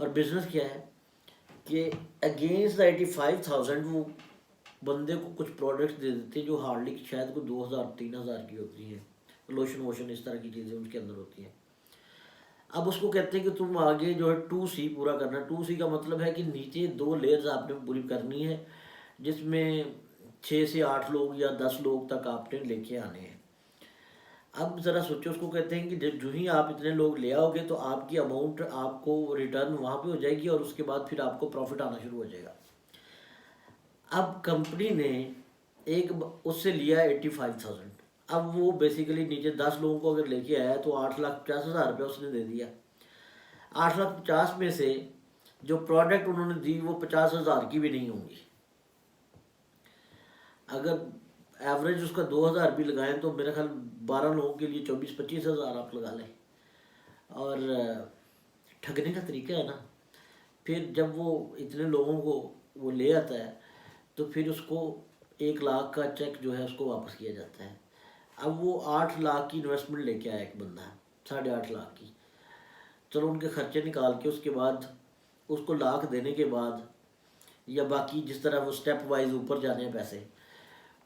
اور بزنس کیا ہے کہ اگینسٹ دا 85,000 وہ بندے کو کچھ پروڈکٹس دے دیتے ہیں جو ہارڈلی شاید کوئی 2,000-3,000 کی ہوتی ہیں، لوشن ووشن اس طرح کی چیزیں ان کے اندر ہوتی ہیں. اب اس کو کہتے ہیں کہ تم آگے جو ہے 2C پورا کرنا. 2C کا مطلب ہے کہ نیچے 2 لیئرز آپ نے پوری کرنی ہے، جس میں 6 سے 8 لوگ یا 10 لوگ تک آپ نے لے کے آنے ہیں. اب ذرا سوچو، اس کو کہتے ہیں کہ جو ہی آپ اتنے لوگ لے آؤ گے تو آپ کی اماؤنٹ آپ کو ریٹرن وہاں پہ ہو جائے گی، اور اس کے بعد پھر آپ کو پروفٹ آنا شروع ہو جائے گا. اب کمپنی نے ایک اس سے لیا 85,000. اب وہ بیسیکلی نیچے 10 لوگوں کو اگر لے کے آیا تو 8,50,000 روپیہ اس نے دے دیا. 8,50,000 میں سے جو پروڈکٹ انہوں نے دی وہ 50,000 کی بھی نہیں ہوں گی. اگر ایوریج اس کا 2,000 بھی لگائیں تو میرا خیال 12 لوگوں کے لیے 24-25,000 آپ لگا لیں. اور ٹھگنے کا طریقہ ہے نا. پھر جب وہ اتنے لوگوں کو وہ لے آتا ہے تو پھر اس کو 1,00,000 کا چیک جو ہے اس کو واپس کیا جاتا ہے. اب وہ 8,00,000 کی انویسٹمنٹ لے کے آیا ایک بندہ، 8,50,000 کی. چلو ان کے خرچے نکال کے اس کے بعد اس کو 1,00,000 دینے کے بعد یا باقی جس طرح وہ سٹیپ وائز اوپر جانے ہیں پیسے،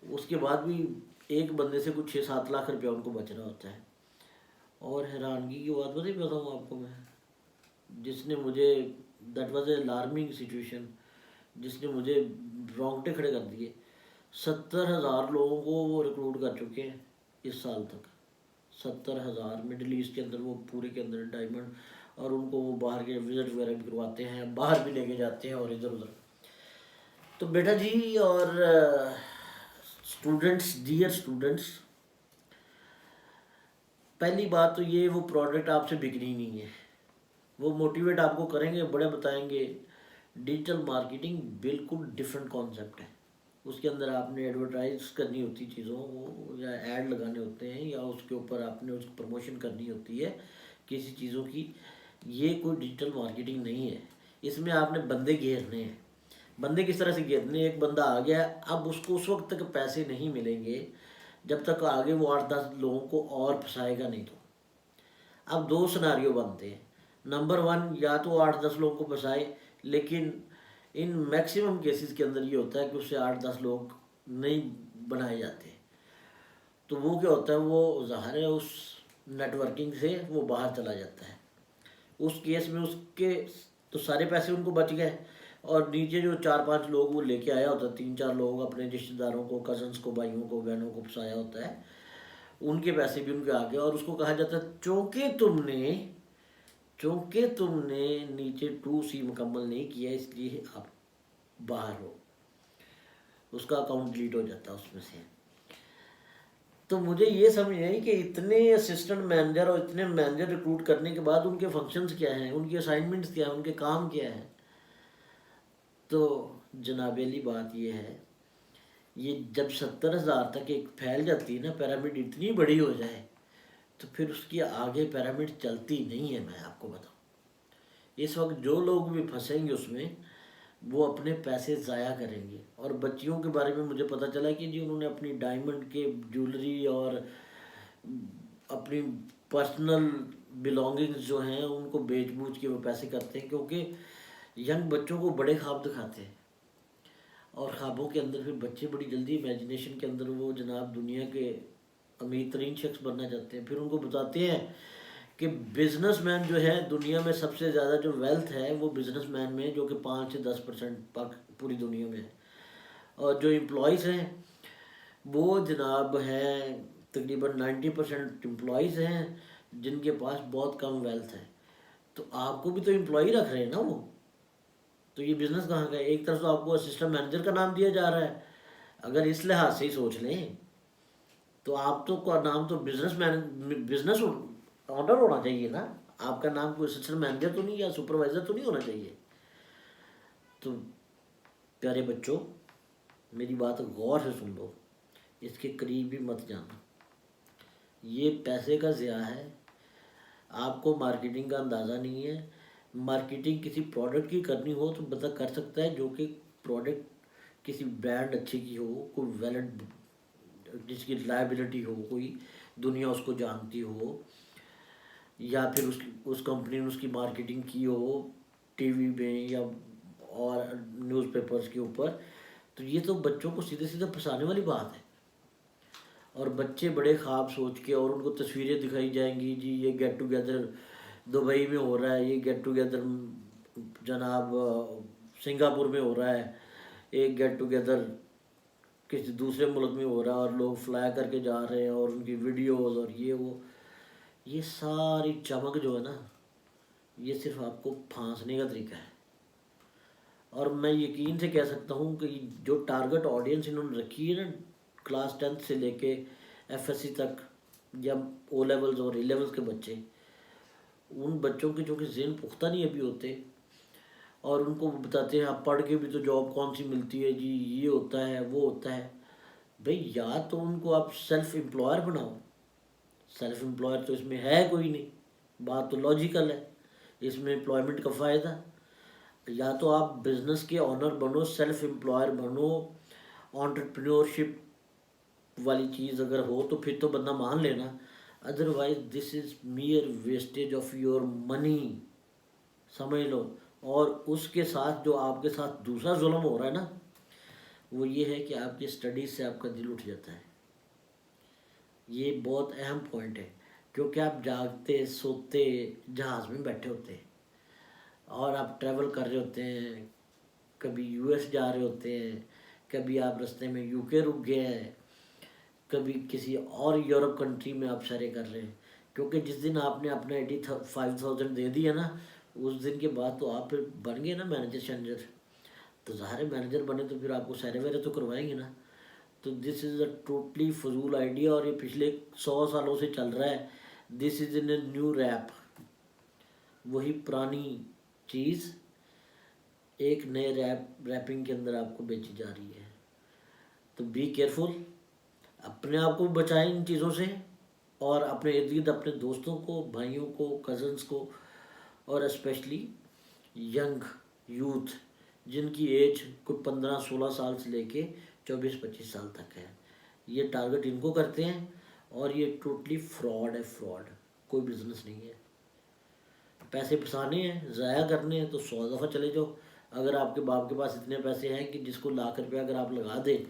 اس کے بعد بھی ایک بندے سے کچھ 6-7 لاکھ روپیہ ان کو بچ رہا ہوتا ہے. اور حیرانگی کی بات بتاؤں آپ کو میں، جس نے مجھے that was a alarming situation, جس نے مجھے رونگٹے کھڑے کر دیے. 70,000 لوگوں کو وہ ریکروٹ کر چکے ہیں اس سال تک. 70,000 مڈل ایسٹ کے اندر، وہ پورے کے اندر ڈائمنڈ، اور ان کو وہ باہر کے وزٹ وغیرہ بھی کرواتے ہیں، باہر بھی لے کے جاتے ہیں اور ادھر ادھر. تو بیٹا جی اور اسٹوڈنٹس، ڈیئر اسٹوڈنٹس، پہلی بات تو یہ وہ پروڈکٹ آپ سے بکنی نہیں ہے. وہ موٹیویٹ آپ کو کریں گے، بڑے بتائیں گے. ڈیجیٹل مارکیٹنگ بالکل ڈفرینٹ کانسیپٹ ہے. اس کے اندر آپ نے ایڈورٹائز کرنی ہوتی چیزوں کو، یا ایڈ لگانے ہوتے ہیں، یا اس کے اوپر آپ نے اس کی پروموشن کرنی ہوتی ہے کسی چیزوں کی. یہ کوئی ڈیجیٹل مارکیٹنگ نہیں ہے. اس میں آپ نے بندے گھیرنے ہیں. بندے کس طرح سے گھیرنے؟ ایک بندہ آ گیا، اب اس کو اس وقت تک پیسے نہیں ملیں گے جب تک آگے وہ 8-10 لوگوں کو اور پھنسائے گا نہیں. تو اب 2 سناریو بنتے ہیں. نمبر 1، یا تو 8-10 لوگوں کو پھنسائے، لیکن ان میکسیمم کیسز کے اندر یہ ہوتا ہے کہ اس سے 8-10 لوگ نہیں بنائے جاتے. تو وہ کیا ہوتا ہے، وہ ظاہر ہے اس نیٹ ورکنگ سے وہ باہر چلا جاتا ہے. اس کیس میں اس کے تو سارے پیسے ان کو بچ گئے، اور نیچے جو 4-5 لوگ وہ لے کے آیا ہوتا ہے، 3-4 لوگ اپنے رشتہ داروں کو، کزنس کو، بھائیوں کو، بہنوں کو پھنسایا ہوتا ہے، ان کے پیسے بھی ان کے آگے. اور اس کو کہا جاتا ہے چونکہ تم نے نیچے 2C مکمل نہیں کیا، اس لیے آپ باہر ہو. اس کا اکاؤنٹ ڈیلیٹ ہو جاتا ہے اس میں سے. تو مجھے یہ سمجھ نہیں کہ اتنے اسسٹنٹ مینیجر اور اتنے مینیجر ریکروٹ کرنے کے بعد ان کے فنکشنز کیا ہیں، ان کی اسائنمنٹس کیا ہیں، ان کے کام کیا ہیں. تو جناب علی بات یہ ہے، یہ جب 70,000 تک ایک پھیل جاتی ہے نا پیرامڈ، اتنی بڑی ہو جائے تو پھر اس کی آگے پیرامڈ چلتی نہیں ہے. میں آپ کو بتاؤں، اس وقت جو لوگ بھی پھنسیں گے اس میں، وہ اپنے پیسے ضائع کریں گے. اور بچیوں کے بارے میں مجھے پتہ چلا کہ جی انہوں نے اپنی ڈائمنڈ کے جولری اور اپنی پرسنل بلانگنگز جو ہیں ان کو بیچ بوچ کے وہ پیسے کرتے ہیں، کیونکہ ینگ بچوں کو بڑے خواب دکھاتے ہیں، اور خوابوں کے اندر پھر بچے بڑی جلدی امیجنیشن کے اندر وہ جناب دنیا کے امیر ترین شخص بننا چاہتے ہیں. پھر ان کو بتاتے ہیں کہ بزنس مین جو ہے دنیا میں سب سے زیادہ جو ویلتھ ہے وہ بزنس مین میں، جو کہ 5 سے 10% پوری دنیا میں ہے. اور جو امپلائیز ہیں وہ جناب ہیں تقریباً 90% امپلائیز ہیں جن کے پاس بہت کم ویلتھ ہے. تو آپ کو بھی تو امپلائی رکھ رہے ہیں نا وہ. تو یہ بزنس کہاں کا ہے؟ ایک طرف تو آپ کو اسسٹنٹ مینیجر کا نام دیا جا رہا ہے. اگر اس لحاظ سے ہی سوچ لیں تو آپ تو کا نام تو بزنس آنر ہونا چاہیے نا. آپ کا نام کوئی اسسٹنٹ مینیجر تو نہیں یا سپروائزر تو نہیں ہونا چاہیے. تو پیارے بچوں، میری بات غور سے سن لو، اس کے قریب بھی مت جانا. یہ پیسے کا ضیاع ہے. آپ کو مارکیٹنگ کا اندازہ نہیں ہے. مارکیٹنگ کسی پروڈکٹ کی کرنی ہو تو بندہ کر سکتا ہے جو کہ پروڈکٹ کسی برانڈ اچھی کی ہو، کوئی ویلڈ جس کی لائبلٹی ہو، کوئی دنیا اس کو جانتی ہو، یا پھر اس کمپنی نے اس کی مارکیٹنگ کی ہو. ٹی وی میں یا اور نیوز پیپرز کے اوپر، تو یہ تو بچوں کو سیدھے سیدھے پھنسانے والی بات ہے. اور بچے بڑے خواب سوچ کے، اور ان کو تصویریں دکھائی جائیں گی، جی یہ گیٹ ٹوگیدر دبئی میں ہو رہا ہے، یہ گیٹ ٹوگیدر جناب سنگاپور میں ہو رہا ہے، ایک گیٹ ٹوگیدر کسی دوسرے ملک میں ہو رہا ہے، اور لوگ فلائی کر کے جا رہے ہیں، اور ان کی ویڈیوز اور یہ ساری چمک جو ہے نا، یہ صرف آپ کو پھانسنے کا طریقہ ہے. اور میں یقین سے کہہ سکتا ہوں کہ جو ٹارگٹ آڈینس انہوں نے رکھی ہے نا، کلاس 10 سے لے کے ایف ایس سی تک، یا او لیولز اور ای لیولز کے بچے، ان بچوں کے جو کہ ذہن پختہ نہیں ابھی ہوتے، اور ان کو بتاتے ہیں آپ پڑھ کے بھی تو جاب کون سی ملتی ہے جی، یہ ہوتا ہے وہ ہوتا ہے. بھئی یا تو ان کو آپ سیلف امپلائر بناؤ. سیلف امپلائر تو اس میں ہے کوئی نہیں، بات تو لاجیکل ہے، اس میں امپلائمنٹ کا فائدہ. یا تو آپ بزنس کے آنر بنو، سیلف امپلائر بنو، آنٹرپرینورشپ والی چیز اگر ہو تو پھر تو بندہ مان لینا. Otherwise this is mere wastage of your money, سمجھ لو. اور اس کے ساتھ جو آپ کے ساتھ دوسرا ظلم ہو رہا ہے نا، وہ یہ ہے کہ آپ کی اسٹڈیز سے آپ کا دل اٹھ جاتا ہے. یہ بہت اہم پوائنٹ ہے، کیونکہ آپ جاگتے سوتے جہاز میں بیٹھے ہوتے ہیں، اور آپ ٹریول کر رہے ہوتے ہیں، کبھی یو ایس جا رہے ہوتے ہیں، کبھی آپ رستے میں یو کے رک گئے ہیں، کبھی کسی اور یورپ کنٹری میں آپ سیرے کر رہے ہیں. کیونکہ جس دن آپ نے اپنا 85,000 دے دیا نا، اس دن کے بعد تو آپ پھر بن گئے نا مینیجر شینیجر. تو ظاہر مینیجر بنے تو پھر آپ کو سیرے ویرے تو کروائیں گے نا. تو دس از اے ٹوٹلی فضول آئیڈیا، اور یہ پچھلے 100 سالوں سے چل رہا ہے. دس از ان اے نیو ریپ، وہی پرانی چیز ایک نئے ریپنگ کے اندر آپ کو بیچی جا رہی ہے. تو بی کیئرفل، اپنے آپ کو بچائیں ان چیزوں سے، اور اپنے ارد گرد اپنے دوستوں کو، بھائیوں کو، کزنس کو، اور اسپیشلی ینگ یوتھ جن کی ایج کوئی 15-16 سال سے لے کے 24-25 سال تک ہے، یہ ٹارگٹ ان کو کرتے ہیں. اور یہ ٹوٹلی فراڈ ہے، فراڈ، کوئی بزنس نہیں ہے. پیسے پھنسانے ہیں، ضائع کرنے ہیں تو 100 دفعہ چلے جاؤ. اگر آپ کے باپ کے پاس اتنے پیسے ہیں کہ جس کو ₹1,00,000 اگر آپ لگا دیں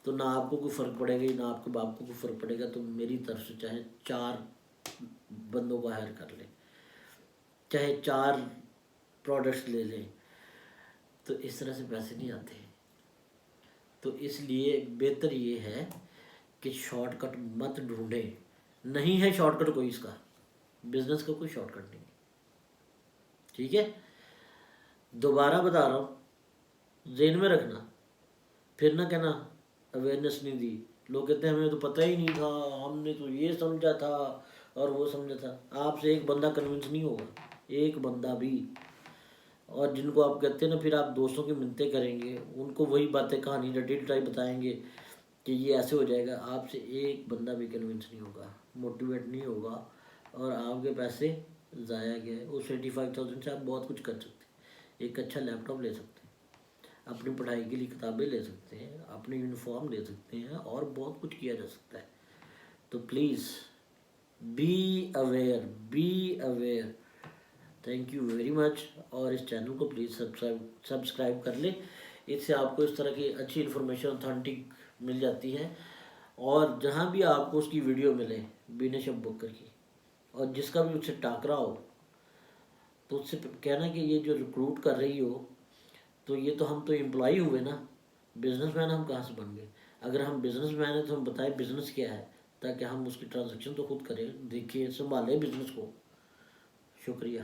تو نہ آپ کو کوئی فرق پڑے گا، نہ آپ کے باپ کو کوئی فرق پڑے گا. تو میری طرف سے چاہے 4 بندوں کو ہائر کر لیں، چاہے 4 پروڈکٹس لے لیں، تو اس طرح سے پیسے نہیں آتے. تو اس لیے بہتر یہ ہے کہ شارٹ کٹ مت ڈھونڈیں. نہیں ہے شارٹ کٹ کوئی، اس کا بزنس کا کوئی شارٹ کٹ نہیں. ٹھیک ہے، دوبارہ بتا رہا ہوں، ذہن میں رکھنا، پھر نہ کہنا اویئرنیس نہیں دی. لوگ کہتے ہیں ہمیں تو پتہ ہی نہیں تھا، ہم نے تو یہ سمجھا تھا اور وہ سمجھا تھا. آپ سے ایک بندہ کنونس نہیں ہوگا، ایک بندہ بھی. اور جن کو آپ کہتے ہیں نا پھر آپ دوستوں کی منتیں کریں گے، ان کو وہی باتیں کہانی رٹی رٹائی بتائیں گے کہ یہ ایسے ہو جائے گا. آپ سے ایک بندہ بھی کنونس نہیں ہوگا، موٹیویٹ نہیں ہوگا، اور آپ کے پیسے ضائع گئے. اس 85,000 سے آپ بہت کچھ کر سکتے ہیں. ایک اچھا لیپ ٹاپ لے سکتے ہیں، اپنی پڑھائی کے لیے کتابیں لے سکتے ہیں، اپنے یونیفارم لے سکتے ہیں، اور بہت کچھ کیا جا سکتا ہے. تو please be aware, be aware. Thank you very much. اور اس چینل کو پلیز سبسکرائب کر لیں. اس سے آپ کو اس طرح کی اچھی انفارمیشن اتھینٹک مل جاتی ہے. اور جہاں بھی آپ کو اس کی ویڈیو ملے بین شب بکر کی، اور جس کا بھی اس سے ٹاکرا ہو، تو اس سے کہنا کہ یہ جو ریکروٹ کر رہی ہو، تو یہ تو ہم تو امپلائی ہوئے نا، بزنس مین ہم کہاں سے بن گئے؟ اگر ہم بزنس مین ہیں تو ہم بتائیں بزنس کیا ہے، تاکہ ہم اس کی ٹرانزیکشن تو خود کریں، دیکھیں، سنبھالیں بزنس کو. شکریہ.